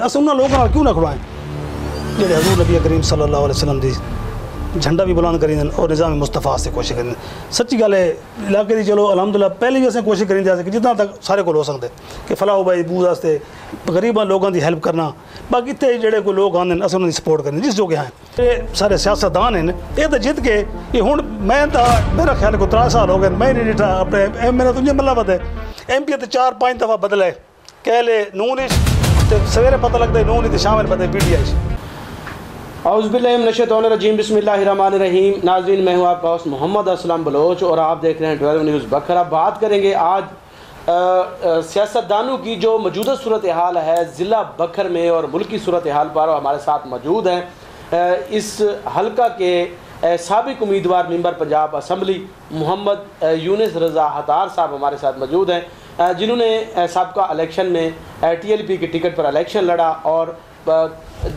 اصل انہوں لوگوں کیوں نہ کھڑوائیں جڑے حضور نبی کریم صلی اللہ علیہ وسلم دی جھنڈا بھی بلند کریں اور نظام مصطفیٰ سے کوشش کریں. سچی گل ہے علاقے دی چلو الحمدللہ پہلے بھی اسیں کوشش کریں کہ جتنا تک سارے کو ہو سکتے کہ فلاح و بہبود واسطے غریباں لوگوں دی ہیلپ کرنا. باقی اتنے جڑے کوئی لوگ آتے ہیں اصل انہوں کی سپورٹ کریں جس جو کہ ہیں. یہ سارے سیاستدان ہیں یہ تو جیت کے یہ ہوں میں تو میرا خیال ہے کوئی 3 سال ہو گئے میں نہیں ڈٹھا اپنے میرا تجھے مطلب ہے ایم پی تو 4-5 دفعہ بدلے کہہ لے نون سویرے پتہ لگتا ہے نون شام میں پتہ پی ٹی آئی. اعوذ باللہ من الشیطان الرجیم بسم اللہ الرحمن الرحیم. ناظرین میں ہوں آپ کا ہوسٹ محمد اسلم بلوچ اور آپ دیکھ رہے ہیں 12 نیوز بکھر. اب بات کریں گے آج سیاستدانوں کی جو موجودہ صورتحال ہے ضلع بکھر میں اور ملکی صورتحال پر ہمارے ساتھ موجود ہیں. اس حلقہ کے سابق امیدوار ممبر پنجاب اسمبلی محمد یونس رضا حتار صاحب ہمارے ساتھ موجود ہیں جنہوں نے سابقہ الیکشن میں ٹی ایل پی کے ٹکٹ پر الیکشن لڑا اور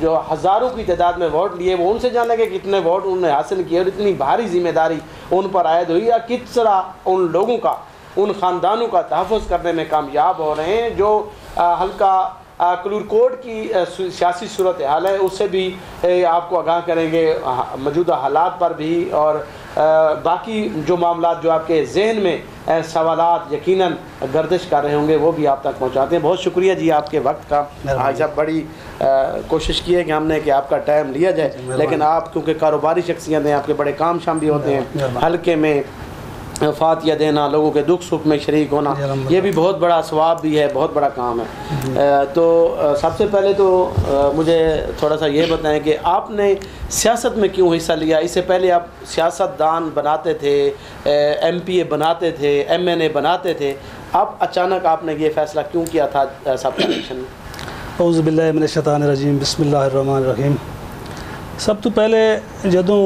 جو ہزاروں کی تعداد میں ووٹ لیے. وہ ان سے جاننا کہ کتنے ووٹ انہوں نے حاصل کیے اور اتنی بھاری ذمہ داری ان پر عائد ہوئی یا کس طرح ان لوگوں کا ان خاندانوں کا تحفظ کرنے میں کامیاب ہو رہے ہیں. جو حلقہ کلور کوٹ کی سیاسی صورتحال ہے اس سے بھی آپ کو آگاہ کریں گے, موجودہ حالات پر بھی اور باقی جو معاملات جو آپ کے ذہن میں سوالات یقیناً گردش کر رہے ہوں گے وہ بھی آپ تک پہنچاتے ہیں. بہت شکریہ جی آپ کے وقت کا. آج آپ بڑی کوشش کی ہے کہ ہم نے کہ آپ کا ٹائم لیا جائے, لیکن آپ کیونکہ کاروباری شخصیت ہیں آپ کے بڑے کام شام بھی ہوتے ہیں, حلقے میں فاتحہ دینا, لوگوں کے دکھ سکھ میں شریک ہونا, یہ بھی بہت بڑا ثواب بھی ہے, بہت بڑا کام ہے. تو سب سے پہلے تو مجھے تھوڑا سا یہ بتائیں کہ آپ نے سیاست میں کیوں حصہ لیا؟ اس سے پہلے آپ سیاستدان بناتے تھے, ایم پی اے بناتے تھے, ایم این اے بناتے تھے, اب اچانک آپ نے یہ فیصلہ کیوں کیا تھا سب الیکشن میں؟ اعوذ باللہ من الشیطان الرجیم بسم اللہ الرحمن الرحیم. سب تو پہلے جدوں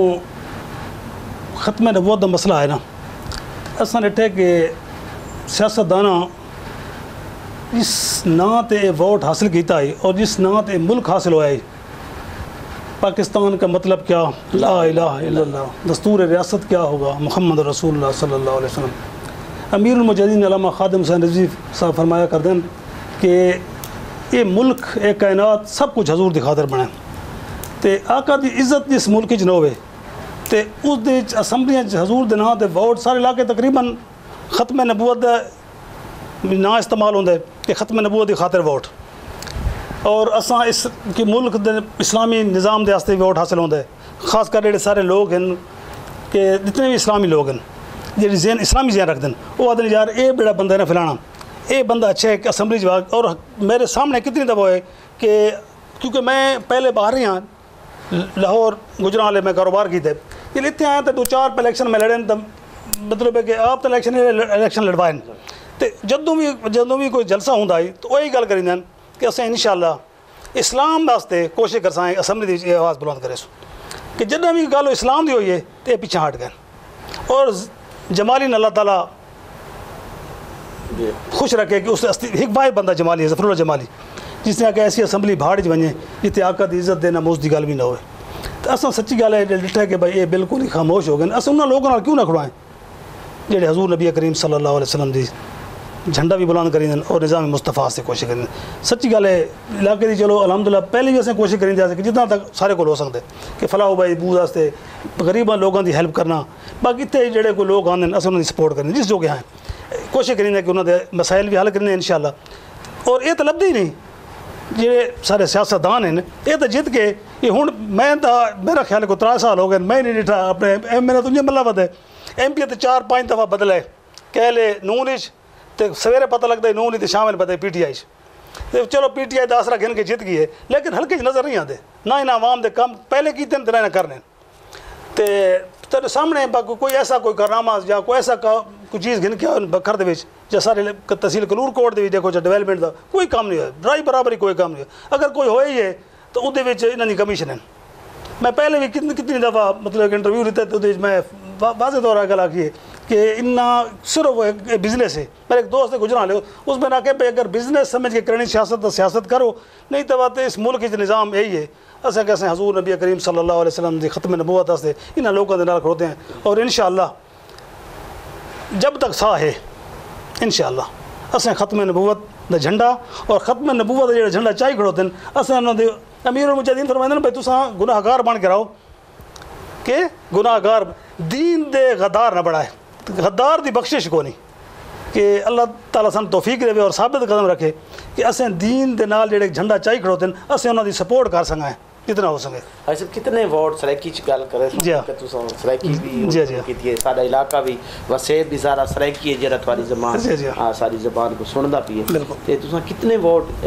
ختم نبوت کا مسئلہ ہے نا اساں ڈٹھے کہ سیاستداناں جس ناں تے ووٹ حاصل کیتا ہے اور جس ناں تے ملک حاصل ہوا ہے, پاکستان کا مطلب کیا, لا الہ الا اللہ, دستور ریاست کیا ہوگا, محمد رسول اللہ صلی اللہ علیہ وسلم. امیر المجاہدین علامہ خادم حسین رضوی صاحب فرمایا کردیں کہ یہ ملک ایک کائنات سب کچھ حضور دی خاطر بنے تے آقا دی عزت جس ملک چ نہ ہوئے تے اس دے اسمبلیاں حضور دے ناں تے ووٹ سارے علاقے تقریباً ختم نبوت دا نا استعمال ہوندے کہ ختم نبوت دی خاطر ووٹ, اور اساں اس کہ ملک دے اسلامی نظام دے واسطے ووٹ حاصل ہوندے. خاص کر جڑے سارے لوگ ہیں کہ جتنے بھی اسلامی لوگ ہیں جڑے ذہن اسلامی ذہن رکھتے ہیں وہ آدھے یار اے بڑا بندہ ہے نا فلانا, اے بندہ اچھا ہے کہ اسمبلی جواب. اور میرے سامنے کتنی دفعہ ہے کہ کیونکہ میں پہلے باہر ہی ہاں لاہور گجرالے میں کاروبار کی تھے, یہ اتنے آئے تو 2-4 پہ الیکشن میں لڑے تو مطلب ہے کہ آپ تو الیکشن لڑوائیں تو جدوں بھی کوئی جلسہ ہوں تو وہی گل کریں کہ اسے انشاءاللہ اسلام واسطے کوشش کر سائیں اسمبلی دی آواز بلند کرے سو کہ جدوں بھی گل اسلام دی ہوئی ہے تو یہ پیچھے ہٹ گئے. اور جمالی اللہ تعالیٰ خوش رکھے کہ اس ایک واحد بندہ جمالی ہے, ظفر اللہ جمالی, جس نے آ کے ایسی اسمبلی بھاڑ بنے جتنے آقا دی عزت دینا موز دی گل بھی نہ ہوئے. تو اصل سچی گل ہے ڈٹھا کہ بھائی یہ بالکل ہی خاموش ہو گئے. اصل انہوں لوگوں کیوں نہ کھڑوائیں جڑے حضور نبی کریم صلی اللہ علیہ وسلم دی جھنڈا بھی بلند کریں اور نظام مصطفیٰ سے کوشش کریں. سچی گل ہے علاقے دی چلو الحمدللہ پہلے بھی اسیں کوشش کریں کہ جتنا تک سارے کو ہو سکتے کہ فلاح و بہبود واسطے غریباں لوگوں دی ہیلپ کرنا. باقی اتنے جڑے کوئی لوگ آتے ہیں اصل انہوں کی سپورٹ کریں جس جو کہ ہیں, کوشش کریں کہ انہوں نے مسائل بھی حل کرنے انشاءاللہ. اور یہ تو لبدے ہی نہیں جڑے سارے سیاستدان ہیں یہ تو جیت کے یہ ہوں میں تو میرا خیال ہے کوئی 3 سال ہو گئے میں نہیں ڈٹھا اپنے میرا تجھے مطلب ہے ایم پی تو 4-5 دفعہ بدلے کہہ لے نون تو سویرے پتہ لگتا ہے نون شام میں پتہ پی ٹی آئی. چلو پی ٹی آئی کا آسرا گن کے جیت گئی ہے لیکن ہلکے نظر نہیں آتے نہ انہیں عوام دے کام پہلے کیتے ہیں نہ کرنے. تو سامنے کوئی ایسا کوئی کارنامہ یا کوئی ایسا کوئی چیز گن کے بکھر دے یا سارے تحصیل کلور کوٹ دے دیکھو جا ڈیولپمنٹ کا کوئی کام نہیں ہوا, ڈرائی برابر ہی کوئی کام نہیں ہوا. اگر کوئی ہوئے ہی ہے تو وہ انہوں نے کمیشن ہے. میں پہلے بھی کتنی دفعہ مطلب انٹرویو لیتے تو میں واضح طور پر گل آخی ہے کہ انہیں صرف بزنس ہے. میرے ایک دوست گجرالے اس میں نہ کہ بھائی اگر بزنس سمجھ کے کرنی سیاست تو سیاست کرو, نہیں تو بات اس ملک کے نظام یہی ہے. ایسا کہ حضور نبی کریم صلی اللہ علیہ وسلم دی ختم نبوت واسطے انہاں لوگوں کے نال کھڑوتے ہیں اور انشاءاللہ جب تک ساہ ہے انشاءاللہ اسیں ختم نبوت دا جھنڈا اور ختم نبوت دا جڑا جھنڈا چاہی کھڑوتے ہیں اساں انہاں دے امیر المجاہدین فرمائندے نے بھائی تساں گناہ گار بن کے رہو کہ گناہ گار دین دے غدار نہ بڑھائے غدار دی بخشش کو نہیں کہ اللہ تعالیٰ سن توفیق دے اور ثابت قدم رکھے کہ اسیں دین دے نال جڑے جھنڈا چاہی کھڑوتے ہیں اسیں انہاں دی سپورٹ کر سکیں جتنا ہو سکے. اچھا کتنے وارڈ سرائکی چ گل کرے کہ تساں سرائکی بھی کیتی ہے ساڈا علاقہ بھی وسیع بھی سارا سرائکی ہے جڑا تھوڑی زبان ساری زبان کو سندا پئی ہے تے تساں کتنے ووٹ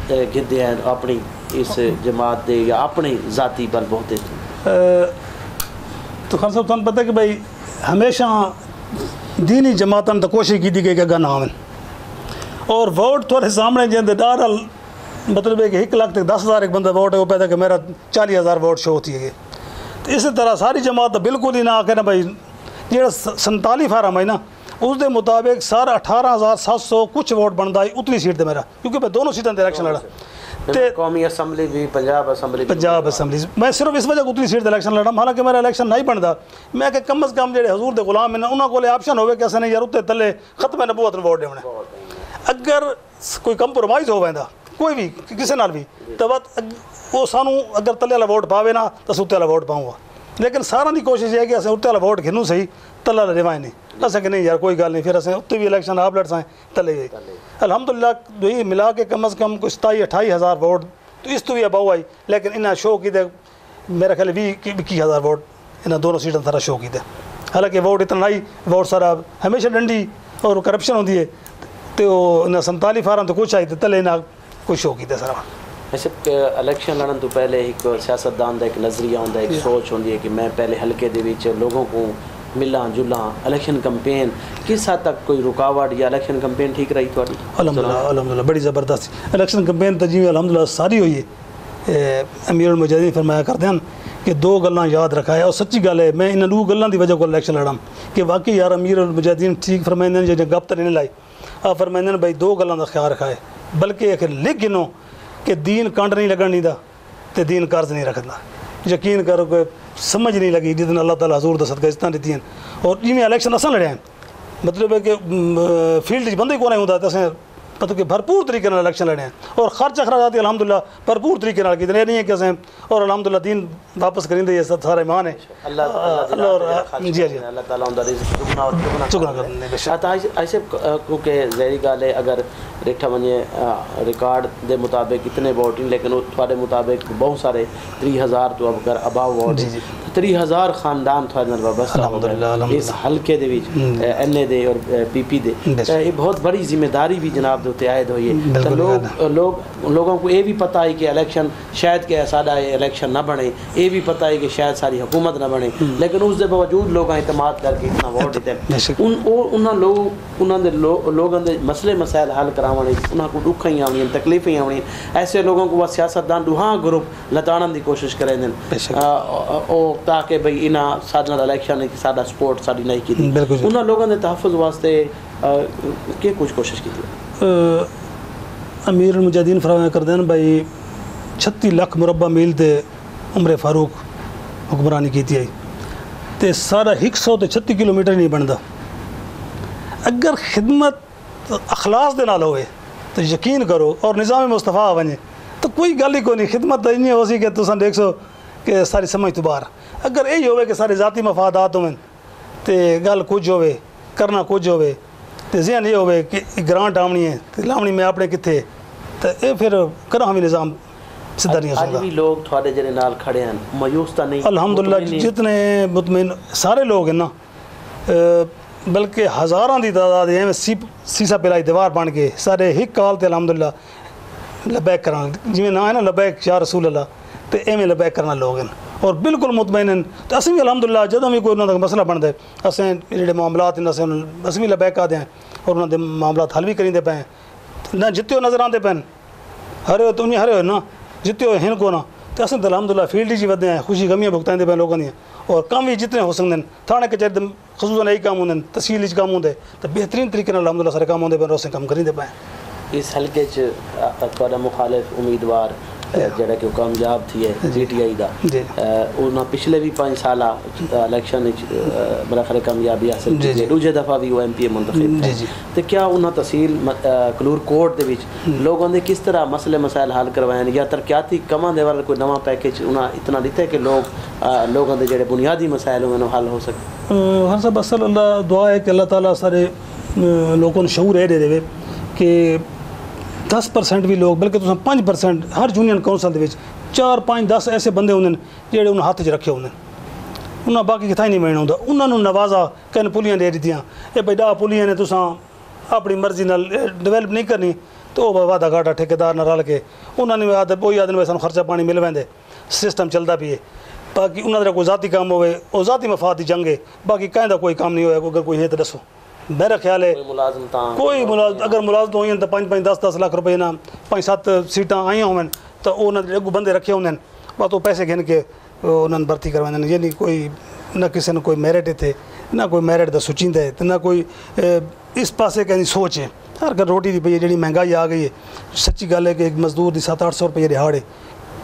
گھدے ہیں اپنی اس جماعت دے یا اپنی ذاتی بل بہتے تو خان صاحب تمہیں پتہ ہے کہ بھائی ہمیشہ دینی جماعتاں تو کوشش کی گئی کہ اگاں نہ آویں اور ووٹ تھوڑے سامنے جیندے ڈار مطلب ہے کہ 1 لاکھ تک 10,000 ایک بندہ ووٹ ہے وہ پیدا کہ میرا 40,000 ووٹ شو ہوتی ہے. تو اسی طرح ساری جماعت بالکل ہی نہ آ کے نا بھائی جہاں 47 فارم ہے نا اس دے مطابق سارا 18,700 کچھ ووٹ بنتا ہے اتنی سیٹ دے میرا کیونکہ میں دونوں سیٹوں تے الیکشن لڑا قومی اسمبلی بھی پنجاب اسمبلی میں صرف اس وجہ اتنی سیٹ دے الیکشن لڑا حالانکہ میرا الیکشن نہیں بنتا میں کہ کم از کم جڑے حضور دے غلام ہیں انہوں کو آپشن ہوئے کہ اسے نہیں یار اتنے تلے ختم نبوت میں ووٹ دیونے اگر کوئی کمپرومائز ہو ویندا کوئی بھی کسی نال بھی تو وہ سانو اگر تلے والا ووٹ پاوے نا تو اتنے والا ووٹ پاؤں گا لیکن سارا دی کوشش ہے کہ اسے اتنے والا ووٹ گھنوں صحیح تلا روائیں نہیں اسے کہ نہیں یار کوئی گل نہیں پھر اسے اتنے بھی الیکشن آپ لڑ سائیں تلے گئی الحمدللہ دوئی ملا کے کم از کم کوئی 27-28,000 ووٹ تو اس تو بھی اباؤ آئی لیکن انہیں شو کی دے میرا خیال 20,000 ووٹ انہیں دونوں سیٹیں سارا شو کی دے حالانکہ ووٹ اتنا نہیں ووٹ سارا ہمیشہ ڈنڈی اور کرپشن ہوتی ہے تو انہیں 47 فارم تو کچھ آئی تو تلے نہ کوئی شو کی دے سارا. ایسے الیکشن لڑن تو پہلے ایک سیاستدان کا ایک نظریہ ہوتا ہے ایک سوچ ہوتی ہے کہ میں پہلے حلقے دے وچ لوگوں کو ملاں جلاں الیکشن کمپین کس حد تک کوئی رکاوٹ یا الیکشن کمپین ٹھیک رہی تھوڑی؟ الحمدللہ بڑی زبردست الیکشن کمپین تجیب الحمدللہ ساری ہوئی ہے. امیر المجاہدین فرمایا کرتے ہیں کہ 2 گلاں یاد رکھا ہے اور سچی گل ہے میں انہاں 2 گلاں دی وجہ کو الیکشن لڑا کہ واقعی یار امیر المجاہدین ٹھیک فرمائندے نے جب گپ تے نہیں لائی آپ فرمائندے نے بھائی 2 گلاں دا خیال رکھا ہے بلکہ ایک لکھ گنو کہ دین کنڈ نہیں لگن نہیں دا تے دین قرض نہیں رکھنا یقین کرو کہ سمجھ نہیں لگی جتنا اللہ تعالیٰ حضور دا صدقہ عزتاں دیتی ہیں اور جی الیکشن اساں لڑے ہیں مطلب ہے کہ فیلڈ بندے کو نہیں ہوتا اسیں مطلب کہ بھرپور طریقے نال الیکشن لڑے ہیں اور خرچ اخراجات الحمدللہ بھرپور طریقے نال کیتے نہیں ہے کہ اسیں اور الحمدللہ دین واپس کریں دے یہ سارا ایمان ہے اللہ اور جی اللہ تعالیٰ ان دا رزق دگنا اور چگنا کرنے بے شک ایسے کیونکہ ظاہری گل ہے اگر ریٹھا ونجے ریکارڈ دے مطابق اتنے ووٹ لیکن تھوڑے مطابق بہت سارے 30,000 تو اگر اباؤ ووٹ 30,000 خاندان تھوڑے نال وابستہ ہو اس حلقے دے وچ این اے دے اور پی پی دے یہ بہت بڑی ذمہ داری بھی جناب دے تے عائد ہوئی ہے تو لوگوں کو یہ بھی پتہ ہے کہ الیکشن شاید کہ ساڈا الیکشن نہ بنے یہ بھی پتہ ہے کہ شاید ساری حکومت نہ بنے لیکن اس دے باوجود لوگ اعتماد کر کے اتنا ووٹ دیتے ہیں انہاں دے لوگوں دے مسئلے مسائل حل کراونے انہاں کو دکھ ہی آونی تکلیفیں آونی ایسے لوگوں کو وہ سیاستدان دوہاں گروپ لتاڑن دی کوشش کریں او تاکہ بھئی انہاں سادہ الیکشن کی سادہ سپورٹ ساری نہیں کی انہاں لوگوں دے تحفظ واسطے کیا کچھ کوشش کی تھی؟ امیر المجاہدین فراہم کر دین بھائی 36 لاکھ مربع میل تے عمر فاروق حکمرانی کیتی آئی تے سارا 136 کلومیٹر نہیں بنتا اگر خدمت اخلاص دے نال ہوئے تو یقین کرو اور نظام مصطفیٰ بنے تو کوئی گل ہی کوئی نہیں خدمت تو نہیں ہو سی کہ تساں دیکھ سو کہ ساری سمجھ تو باہر اگر یہی ہوئے کہ سارے ذاتی مفادات ہوئے تو گل کچھ ہوئے کرنا کچھ ہوئے تو ذہن یہ ہوئے کہ گرانٹ آمنی ہے تو لاؤنی میں اپنے کتنے تو یہ پھر کرنا ہمیں نظام سدھا نہیں ہو سکتا. آج بھی لوگ تھوڑے جڑے نال کھڑے ہیں مایوس تو نہیں الحمدللہ جتنے مطمئن سارے لوگ ہیں نا بلکہ ہزاراں دی تعداد ہے سیسا پلائی دیوار بن کے سارے ایک کال تے الحمدللہ لبیک کرنا جی نہ ہے نا لبیک یا رسول اللہ تو ایویں لبیک کرنا لوگ ہیں اور بالکل مطمئن ہیں تو اسی بھی الحمدللہ جدوں بھی کوئی انہاں دا مسئلہ بنتا ہے اسیں جڑے معاملات ہیں اسی بھی لبیک آتے ہیں اور انہاں دے معاملات حل بھی کریندے پے نہ جتے ہو نظر آتے پے ہرے ہو تم ہرے ہو نا جتے ہو ہن کو نا تو اصل الحمدللہ فیلڈ جی ودے ہیں خوشی غمیاں بھگتائیں پے لوگوں دیا اور کام بھی جتنے ہو سکتے ہیں تھانے کچہری خصوصاً یہی کام ہوتے ہیں تحصیل کام ہوتے تو بہترین طریقے الحمد للہ سارے کام ہوتے پہ روسے کام کریں پے. اس حلقے تھوڑا مخالف امیدوار جڑا کہ کامیاب تھی ہے جی ٹی آئی دا انہاں پچھلے بھی 5 سال الیکشن بڑا خیر کامیابی حاصل کی دوسری دفعہ بھی وہ ایم پی اے منتخب تھے تو کیا انہاں تحصیل کلور کوٹ دے وچ لوگوں نے کس طرح مسئلے مسائل حل کروائے یا ترقیاتی کماں دے والے کوئی نواں پیکیج انہاں اتنا دیتا ہے کہ لوگوں دے جڑے بنیادی مسائل ہوئے حل ہو سکے؟ ہر صاحب اصل اللہ دعا ہے کہ اللہ تعالیٰ سارے لوگوں نے شعور دے دے کہ 10% بھی لوگ بلکہ 5% ہر یونین کونسل دے 4 5 10 ایسے بندے ہوندے جڑے انہاں ہاتھ 'چ رکھے ہوندے انہاں باقی کتھائی نہیں ملنا ہوندا انہاں نوں نوازا کن پولیاں دے دتیاں اے بھئی 10 پولیاں نے تساں اپنی مرضی نال ڈیولپ نہیں کرنی تو وعدہ گھاٹا ٹھیکیدار نال رل کے انہاں نے وہی آدھے سانوں خرچہ پانی مل ویندے سسٹم چلدا پئی ہے باقی انہاں دا کوئی ذاتی کام ہوئے او ذاتی مفاد دی جنگ ہے باقی کہیں دا کوئی کام نہیں ہوئے اگر کوئی ہے تو دسو میرا خیال ہے کوئی ملازم اگر ملازمت ہوئی تو 5 10 10 لاکھ روپے نہ 5 7 سیٹاں آئیاں ہوئیں تو انہوں نے اگو بندے رکھے ہوندے بس وہ پیسے گھن کے انہوں نے بھرتی کروائیں یعنی کوئی نہ کسی نے کوئی میرٹ تھے نہ کوئی میرٹ دا سوچیندہ ہے نہ کوئی اس پاسے کہیں سوچ ہے ہر گھر روٹی دی پئی جڑی مہنگائی آ گئی ہے سچی گل ہے کہ ایک مزدور دی 700 800 روپے دہاڑ ہے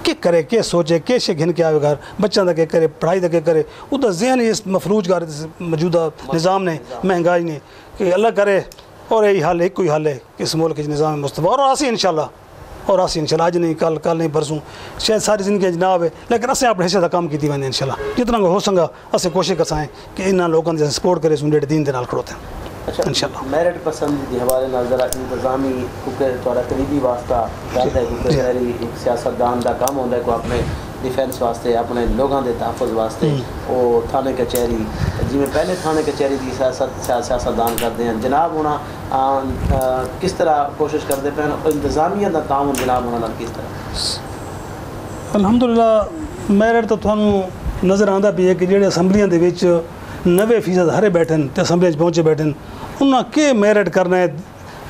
کہ کرے کہ سوچے کہ شے گھن کے آئے گھر بچوں دا کہ کرے پڑھائی دا کہ کرے وہ دا ذہن اس مفلوج کر موجودہ نظام نے مہنگائی نے کہ اللہ کرے اور یہی حل ہے کوئی حل ہے کہ اس ملک کے نظام مصطفیٰ اور آسی انشاءاللہ آج نہیں کل نہیں پرسوں شاید ساری زندگی جناب ہے لیکن اسے اپنے حصے کا کام کیتی ویندے انشاءاللہ جتنا ہو سکا اسے کوشش کرسائیں کہ انہاں لوگوں نے سپورٹ کرے سن ڈیڑھ دین دے نال کھڑوتے ہیں انشاءاللہ میرٹ پسند دی حوالے نال ذرا انتظامی کیونکہ تھوڑا قریبی واسطہ رہتا ہے کیونکہ میری ایک سیاستدان دا کام ہوتا ہے کہ اپنے ڈیفینس واسطے اپنے لوگوں دے تحفظ واسطے وہ تھانے کچہری جی میں پہلے تھانے کچہری دی سیاستدان کرتے ہیں جناب ہونا کس طرح کوشش کرتے پہ انتظامیہ دا تعاون جناب ہونا کس طرح؟ الحمدللہ میرٹ تو تھانوں نظر آندا پئی ہے کہ جڑے اسمبلیاں دے وچ 90% ہرے بیٹھن تے اسمبلی وچ پہنچے بیٹھن انہاں کے میرٹ کرنا ہے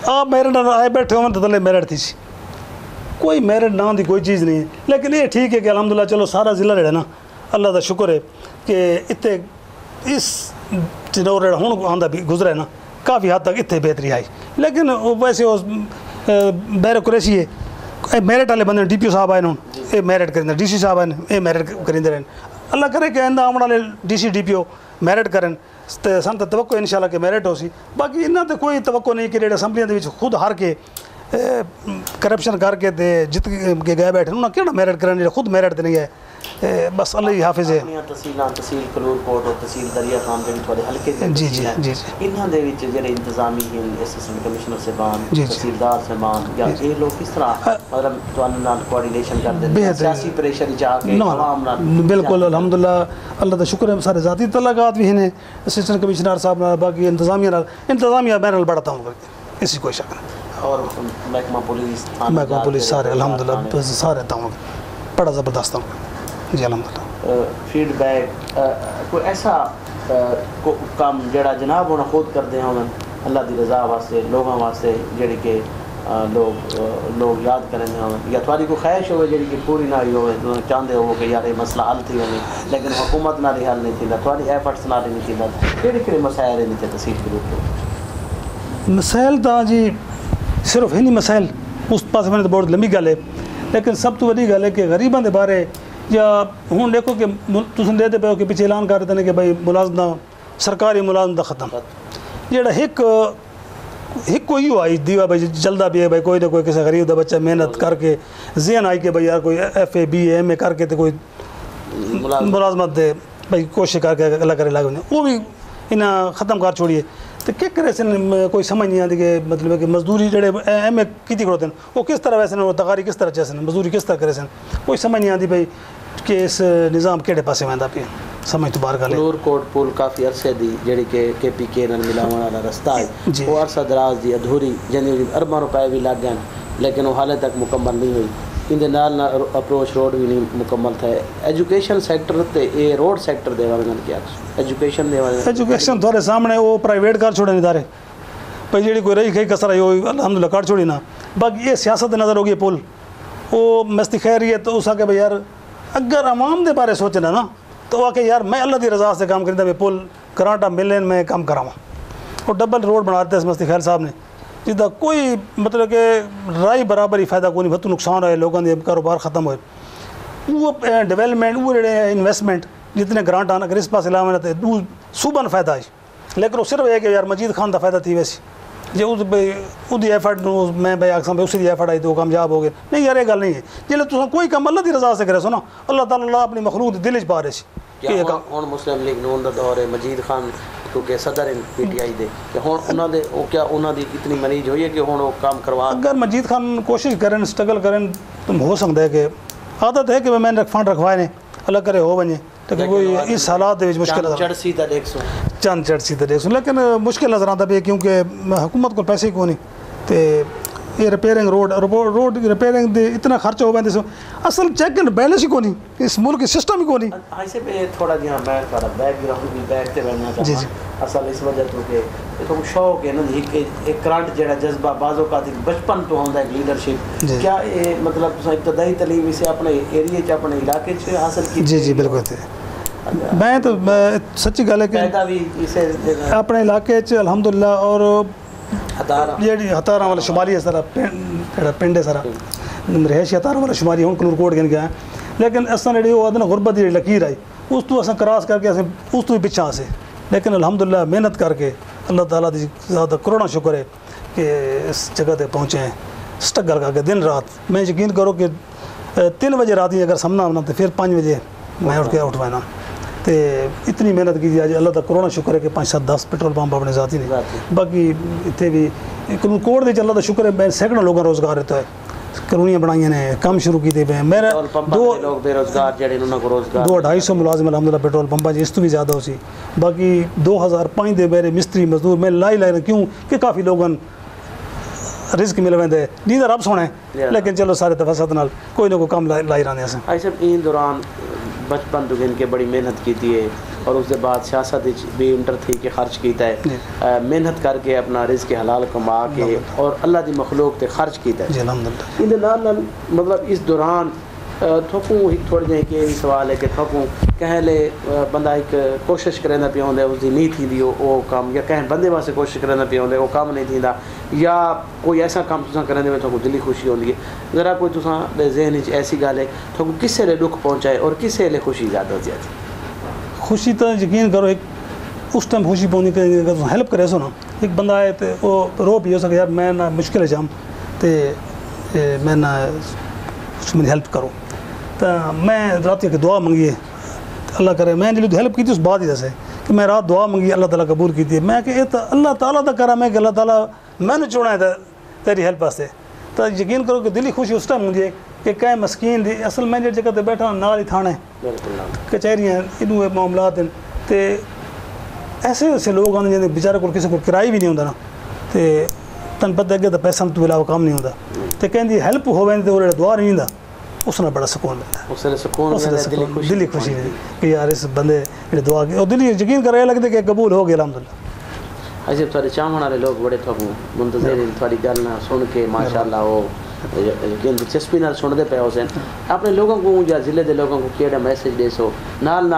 آپ میرٹ آئے بیٹھے ہون تو تلے میرٹ تھی سی کوئی میرٹ نہ دی کوئی چیز نہیں ہے لیکن یہ ٹھیک ہے کہ الحمدللہ چلو سارا ضلع رہا نا اللہ دا شکر ہے کہ اتنے اس جنور رہا ہوں آندہ بھی گزرا ہے نا کافی حد تک اتنے بہتری آئی لیکن ویسے بیر قریشی ہے میرٹ والے بندے ڈی پی او صاحب آئے ہوں یہ میرٹ کریں ڈی سی صاحب آئے یہ میرٹ کریں رہے اللہ کرے کہ آئندہ آمن والے ڈی سی ڈی پی او میرٹ کریں سن تو توقع انشاءاللہ کہ میرٹ ہو سی باقی انہاں تے کوئی توقع نہیں کہ جڑے اسمبلیاں دے وچ خود ہار کے کرپشن کر کے جت کے گئے بیٹھے انہوں نے کیوں میرٹ کرنے خود میرٹ نہیں ہے بس اللہ ہی حافظ ہے تحصیل کلور کوٹ اور تحصیل دریا خان جو تھوڑے ہلکے جی جی جی انہاں دے وچ جڑے انتظامی ہیں اسسٹنٹ کمشنر صاحبان تحصیلدار صاحبان یا یہ لوگ کس طرح مطلب تواڈے نال کوارڈینیشن کردے ہیں سیاسی پریشر جا کے عوام نال بالکل الحمدللہ اللہ کا شکر ہے سارے ذاتی تعلقات بھی ہیں اسسٹنٹ کمشنر صاحب نال باقی انتظامیہ میں نال بڑھتا ہوں اسی کوئی شک نہیں اور محکمہ پولیس سارے الحمدللہ سارے تعاون بڑا زبردست ہوں جی الحمدللہ فیڈ بیک کوئی ایسا کام جڑا جناب ہونا خود کرتے ہیں اللہ دی رضا واسطے لوگوں واسطے جڑی کہ لوگ یاد کریں یا تھوڑی کوئی خواہش ہوئے جڑی کہ پوری نہ ہوئے چاہتے ہو کہ یار یہ مسئلہ حل تھی ہوئے لیکن حکومت نہ حل نہیں تھی تھوڑی ایفرٹس نہ نہیں تھی کہڑے مسائل نہیں تھے تحصیل کے روپ مسائل تو جی صرف ہی نہیں مسائل اس پاس میں تو بہت لمبی گل ہے لیکن سب تو بڑی گل ہے کہ غریباں دے بارے یا ہوں دیکھو کہ تم دے پے ہو کہ پیچھے اعلان کر دیتے ہیں کہ بھائی ملازمہ سرکاری ملازمہ ختم جڑا ایک کوئی آئی دیوا بھائی جلدا بھی ہے بھائی کوئی نہ کوئی کسی غریب دا بچہ محنت کر کے ذہن آئی کہ بھائی یار کوئی F A B A M A کر کے تو کوئی ملازمت دے بھائی کوشش کر کے اللہ کرے لاگو وہ بھی انہیں ختم کر چھوڑیے تو کیا کرے سن کوئی سمجھ نہیں آتی کہ مطلب کہ مزدوری جڑے ایم اے کیتی کرتے ہیں وہ کس طرح ویسے وہ تقاری کس طرح چیسے مزدوری کس طرح کرے سن کوئی سمجھ نہیں آتی بھائی کہ اس نظام کہڑے پاسے ویندا پیا سمجھ تو باہر گل کلور کوٹ پول کافی عرصے دی جڑی کہ کے پی کے نال ملاون والا رستہ ہے وہ عرصہ دراز دی ادھوری جن ارباں روپے بھی لگ گئے لیکن وہ حالے تک مکمل نہیں ہوئی ان نال اپروچ روڈ بھی نہیں مکمل تھا ایجوکیشن سیکٹر تے اے روڈ سیکٹر دے والے نال کیا ایجوکیشن دے والے ایجوکیشن تھوڑے سامنے وہ پرائیویٹ کر چھوڑے ادارے بھائی جڑی کوئی رہی گئی کسر آئی ہوئی الحمدللہ کر چھوڑی نا باقی یہ سیاست نظر ہوگی پول وہ مستی خیر ہے تو اس آ کے بھائی یار اگر عوام دے بارے سوچنا نا تو آ کے یار میں اللہ دی رضا سے کام کرتا بھائی پول کرانٹا ملین میں کام کراواں اور ڈبل روڈ بنا دیتے اس مستی خیر صاحب نے جدا کوئی مطلب کہ رائی برابر ہی فائدہ کوئی نہیں، بہت نقصان ہوئے لوگوں کے کاروبار ختم ہوئے. وہ ڈیولپمنٹ وہ انویسٹمنٹ جتنے گرانٹ آنا اگر اس پاس علاوہ نہ وہ صوبہ نہ فائدہ آئی، لیکن وہ صرف یہ کہ یار مجید خان کا فائدہ تھی ویسی جی وہ ایفرٹ میں بھائی آخساں بھائی اسی ایفرٹ آئی تو وہ کامیاب ہو گئے. نہیں یار یہ گل نہیں ہے، جلد تو کوئی کام اللہ کی رضا سے کرے سو نا اللہ تعالیٰ اپنی مخلوق دل چ پا رہے سی. ہوں مسلم لیگ نون کا دور ہے، مجید خان کیونکہ صدر پی ٹی آئی دے کہ ہوں انہوں نے کیا انہوں دی اتنی مریض ہوئی ہے کہ ہوں وہ کام کروا. اگر مجید خان کوشش کریں اسٹرگل کریں تو ہو سکتا ہے کہ عادت ہے کہ میں نے فنڈ رکھوائے نے اللہ کرے ہو بنے لیکن کوئی اس حالات مشکل چڑسی تا دیکھ سو چند چڑسی تو دیکھ سو لیکن مشکل نظر آتا پہ کیونکہ حکومت کو پیسے کو نہیں تو یہ ریپیئرنگ روڈ ریپیئرنگ دے اتنا خرچ ہو پہ اصل چیک اینڈ بیلنس ہی کو نہیں، اس ملک کے سسٹم ہی کو نہیں. ایسے پہ تھوڑا جہاں میں تھوڑا بیک گراؤنڈ بھی بیک تے رہنا چاہتا اصل اس وجہ تو کہ تو شوق ہے نا ایک کرنٹ جڑا جذبہ بعضوں کا بچپن تو ہوتا ہے لیڈرشپ. کیا یہ مطلب ابتدائی تعلیم اسے اپنے ایریے چ اپنے علاقے چ حاصل کی؟ جی جی بالکل. میں تو سچی گل ہے کہ اپنے علاقے چ الحمدللہ اور جی ہتارا والا شمالی ہے سارا پنڈ ہے سارا رہائشی ہتارا والا شمالی ہوں کنور کوٹ گن گیا لیکن اصل جی وہ آدھے غربت کی لکیر آئی اس تو اصل کراس کر کے اس تو بھی پچھا سے لیکن الحمدللہ محنت کر کے اللہ تعالیٰ کی زیادہ کروڑا شکر ہے کہ اس جگہ تے پہنچے ہیں اسٹرگل کر کے دن رات. میں یقین کرو کہ 3 بجے رات ہی اگر سامنا ہونا تو پھر 5 بجے میں اٹھ کے اٹھوانا تو اتنی محنت کی جائے اللہ کا کروڑا شکر ہے کہ 5-7-10 پیٹرول پمپ اپنے ذاتی نہیں باقی اتنے بھی کوڑ دے اللہ کا شکر ہے میں سینکڑوں لوگوں کا روزگار رہتا ہے کالونیاں بنائی نے کام شروع کیتے پہ میرا 200-250 ملازم الحمدللہ پیٹرول پمپا جی اس تو بھی زیادہ ہو سی. باقی 2005 دے میرے مستری مزدور میں لائی کیوں کہ کافی لوگوں رزق مل وے نیند رب سونے لیکن چلو سارے تفصیلات نال کوئی نہ کوئی کام لائی رہنے سے. ایسے ان دوران بچپن تو گن کے بڑی محنت کی ہے اور اس کے بعد سیاست بھی انٹر تھی کہ خرچ کیتا ہے محنت کر کے اپنا رزق حلال کما کے اور اللہ دی مخلوق تے خرچ کیتا ہے الحمدللہ. مطلب اس دوران تھوکوں تھوڑے جہاں کہ سوال ہے کہ تھوکوں کہیں لے بندہ ایک کوشش کرنا پہ ہوندے اس دی نہیں تھی دی وہ کام یا کہیں بندے واسطے کوشش کرنا پہ ہوندے وہ کام نہیں تھی دا یا کوئی ایسا کام تساں کرنے میں تھوکوں دلی خوشی ہوندی ہے ذرا کوئی تساں دے ذہن ایسی گال ہے تھوکوں کسے لے دکھ پہنچائے اور کسے لے خوشی زیادہ ہوتی ہے؟ خوشی تو یقین کرو ایک اس ٹائم خوشی پہنچی کہ اگر تم ہیلپ کرے سو نا ایک بندہ آئے تو وہ رو بھی ہو سکے یار میں نہ مشکل ہے جام تو میں نہ میری ہیلپ کرو تو میں رات کی دعا منگی ہے اللہ کرے میں جو ہیلپ کی تھی اس بات ہی دسے کہ میں رات دعا منگی اللہ تعالیٰ قبول کی تھی میں کہ یہ تو اللہ تعالیٰ کا کرم ہے کہ اللہ تعالیٰ میں نے چنا ہے تیری ہیلپ واسطے. تو یقین کرو کہ دلی خوشی اس ٹائم مجھے کہ کہیں مسکین دی اصل میں جگہ تے بیٹھا نال ہی تھانے کچہریاں انہوں معاملات ہیں تو ایسے ایسے لوگ آتے جنہیں بیچارے کو کسی کو کرایہ بھی نہیں ہوتا نا تو تن پتہ ہے کہ پیسہ تو علاوہ کام نہیں ہوتا تو کہیں دی ہیلپ ہوئے تو وہ دعا نہیں ہوتا اس نے بڑا سکون ملتا ہے دلی خوشی ہے کہ یار اس بندے دعا کی اور دلی یقین کر رہے لگتے کہ قبول ہو گیا الحمدللہ. ایسے تھوڑے چاہنے والے لوگ بڑے تھوڑے منتظر ہیں تھوڑی گل نہ سن کے ماشاءاللہ وہ یقین دلچسپی نال سنتے پے حسین اپنے لوگوں کو یا ضلع کے لوگوں کو کیڑا میسج دے سو نال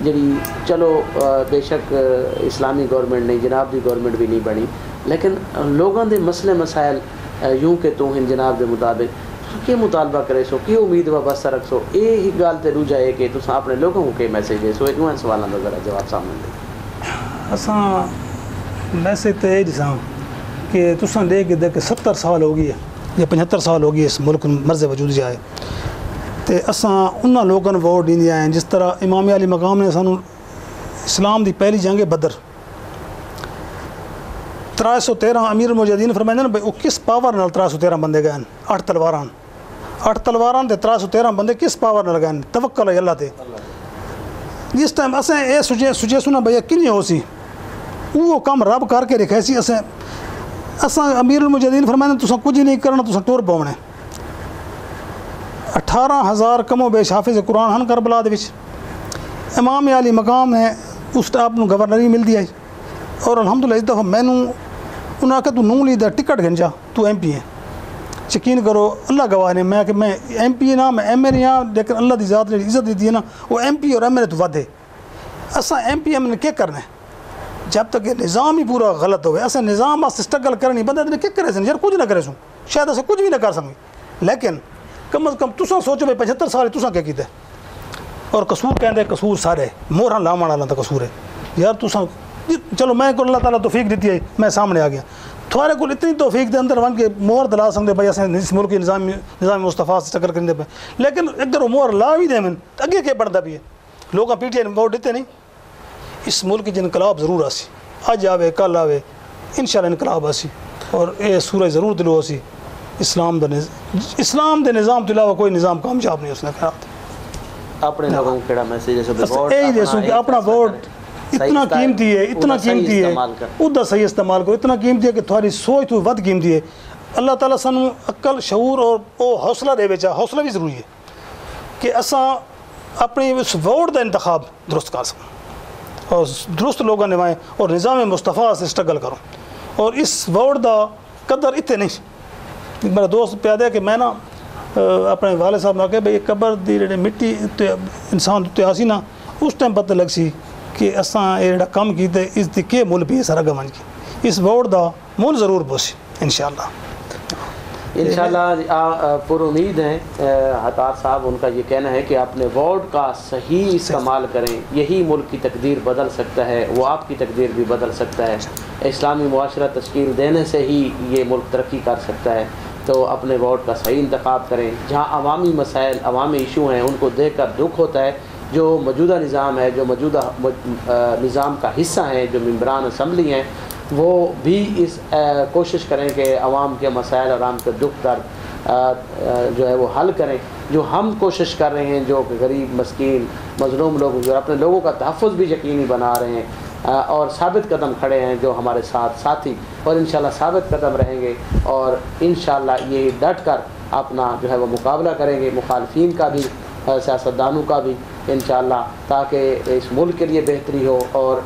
جڑی چلو بے شک اسلامی گورنمنٹ نہیں جناب دی گورنمنٹ بھی نہیں بنی لیکن لوگوں دے مسئلے مسائل یوں کہ تو ہیں جناب دے مطابق کیا مطالبہ کرے سو کی امید وابستہ رکھ سو یہ گال تے رجوع ہے کہ تساں اپنے لوگوں کو کہ میسج دے سو ایک سوالاں دا ذرا جواب سامنے دے. اساں میسج تے یہ دساں کہ تساں لے کے دیکھ 70 سال ہو گئی ہے یا 75 سال ہو گئی اس ملک مرض وجود جائے تو اساں انہاں لوگوں ووٹ دینی آئے جس طرح امام علی مقام نے سانو اسلام دی پہلی جنگ بدر 313 امیر المجاہدین فرمائے نا بھائی وہ کس پاور نال 313 بندے گئے 8 تلواراں تے 313 بندے کس پاور نال گئے توکل ہے اللہ تے. جس ٹائم اساں اے سوچے سنا بھائی کنی ہو سی وہ کام رب کر کے رکھے سی اساں امیر المجاہدین فرمائے تساں کچھ نہیں کرنا تساں ٹور پاونے 18,000 کم و بیش حافظ قرآن ہن کربلا دے وچ امام علی مقام نے اس ٹاپ نو گورنری ملتی ہے اور الحمدللہ اس دفعہ میں انہوں نے کہا تو نون لیڈر ٹکٹ گھنجا تو ایم پی ہے یقین کرو اللہ گواہ نے میں کہ میں ایم پی نہ میں ایم اے نہیں ہاں لیکن اللہ دی ذات نے عزت دی ہے نا وہ ایم پی اور ایم اے تو ود ہے اساں ایم پی ایم نے کیا کرنا ہے جب تک یہ نظام ہی پورا غلط ہوئے ایسا نظام اسٹرگل کرنی بندہ نے کیا کرے سن یار کچھ نہ کرے سن شاید ایسے کچھ بھی نہ کر سکیں لیکن کم از کم تساں سوچو بھائی 75 سال تساں کیا کیتے اور قصور کہندے قصور سارے مورہاں لاون والا تا قصور ہے یار تساں چلو میں کو اللہ تعالیٰ توفیق دیتی ہے میں سامنے آ گیا تھوڑے کو اتنی توفیق دے اندر ون کے مہر دلا سکتے بھائی اسیں اس ملک نظام مصطفیٰ سے ٹکر کرنے پہ لیکن اگر وہ مہر لا بھی دیں من اگے کیا بڑھتا بھی ہے لوگ پی ٹی آئی ووٹ دیتے نہیں اس ملک کی انقلاب ضرور آسی اج آوے کل آوے انشاءاللہ انقلاب آسی اور یہ سورج ضرور دلو آسی اسلام دے نظام تو علاوہ کوئی نظام کامیاب نہیں اس نے خراب اپنے لوگوں کو کیڑا میسیج ہے یہی دیسوں کہ اپنا ووٹ اتنا قیمتی ہے ادھر صحیح استعمال کرو اتنا قیمتی ہے کہ تھوڑی سوچ تو ود قیمتی ہے اللہ تعالیٰ سانو عقل شعور اور وہ حوصلہ دے بیچا حوصلہ بھی ضروری ہے کہ اساں اپنی اس ووٹ دا انتخاب درست کر سکیں اور درست لوگوں نوائیں اور نظام مصطفیٰ سے اسٹرگل کرو اور اس ووٹ دا قدر اتنے نہیں میرا دوست پیادہ ہے کہ میں نا اپنے والد صاحب نے کہا بھئی قبر دی جڑی مٹی انسان تے آسی نا اس ٹائم پتہ لگ سی کہ اساں یہ جڑا کم کیتے اس دی کے مل بھی سارا گمن کی اس ووٹ دا مل ضرور پوسی انشاءاللہ پر امید ہیں عطار صاحب ان کا یہ کہنا ہے کہ اپنے ووٹ کا صحیح استعمال کریں یہی ملک کی تقدیر بدل سکتا ہے وہ آپ کی تقدیر بھی بدل سکتا ہے اسلامی معاشرہ تشکیل دینے سے ہی یہ ملک ترقی کر سکتا ہے تو اپنے ووٹ کا صحیح انتخاب کریں جہاں عوامی مسائل عوامی ایشو ہیں ان کو دیکھ کر دکھ ہوتا ہے جو موجودہ نظام ہے جو موجودہ نظام کا حصہ ہیں جو ممبران اسمبلی ہیں وہ بھی اس کوشش کریں کہ عوام کے مسائل اور عوام کے دکھ درد جو ہے وہ حل کریں جو ہم کوشش کر رہے ہیں جو غریب مسکین مظلوم لوگ جو اپنے لوگوں کا تحفظ بھی یقینی بنا رہے ہیں اور ثابت قدم کھڑے ہیں جو ہمارے ساتھ ساتھی اور انشاءاللہ ثابت قدم رہیں گے اور انشاءاللہ یہ ڈٹ کر اپنا جو ہے وہ مقابلہ کریں گے مخالفین کا بھی سیاستدانوں کا بھی انشاءاللہ تاکہ اس ملک کے لیے بہتری ہو اور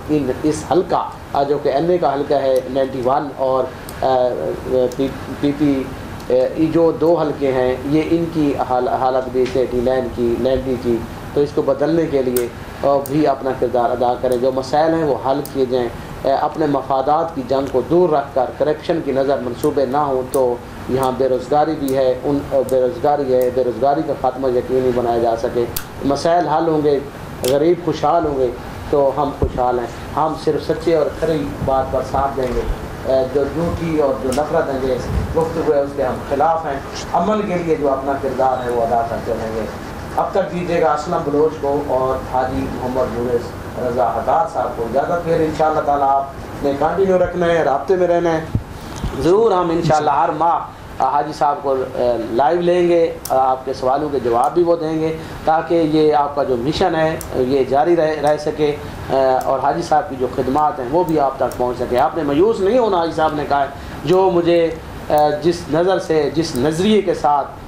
اس حلقہ جو کہ این اے کا حلقہ ہے 91 اور پی پی جو 2 حلقے ہیں یہ ان کی حالت بھی 89 کی 90 کی تو اس کو بدلنے کے لیے بھی اپنا کردار ادا کریں جو مسائل ہیں وہ حل کیے جائیں اپنے مفادات کی جنگ کو دور رکھ کر کرپشن کی نظر منصوبے نہ ہوں تو یہاں بے روزگاری بھی ہے بے روزگاری کا خاتمہ یقینی بنایا جا سکے مسائل حل ہوں گے غریب خوشحال ہوں گے تو ہم خوشحال ہیں ہم صرف سچے اور کھری بات پر ساتھ دیں گے جو جھوٹی اور جو نفرت انگیز گفتگو ہے اس کے ہم خلاف ہیں عمل کے لیے جو اپنا کردار ہے وہ ادا کرتے رہیں گے اب تک دیجیے گا اسلم بلوچ کو اور حاجی محمد یونس رضا عطار صاحب کو اجازت پھر انشاءاللہ تعالیٰ آپ نے کنٹینیو رکھنا ہے رابطے میں رہنا ہے ضرور ہم انشاءاللہ ہر ماہ حاجی صاحب کو لائیو لیں گے آپ کے سوالوں کے جواب بھی وہ دیں گے تاکہ یہ آپ کا جو مشن ہے یہ جاری رہ سکے اور حاجی صاحب کی جو خدمات ہیں وہ بھی آپ تک پہنچ سکے آپ نے مایوس نہیں ہونا حاجی صاحب نے کہا ہے جو مجھے جس نظر سے جس نظریے کے ساتھ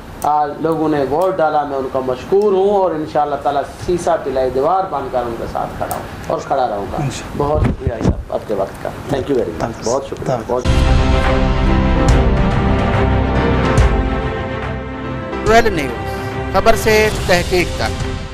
لوگوں نے ووٹ ڈالا میں ان کا مشکور ہوں اور انشاءاللہ تعالیٰ سیسا پلائی دیوار بن کر ان کے ساتھ کھڑا ہوں اور کھڑا رہوں گا بہت شکریہ صاحب آپ کے وقت کا تھینک یو ویری مچ بہت شکریہ بہت نیوز خبر سے تحقیق تک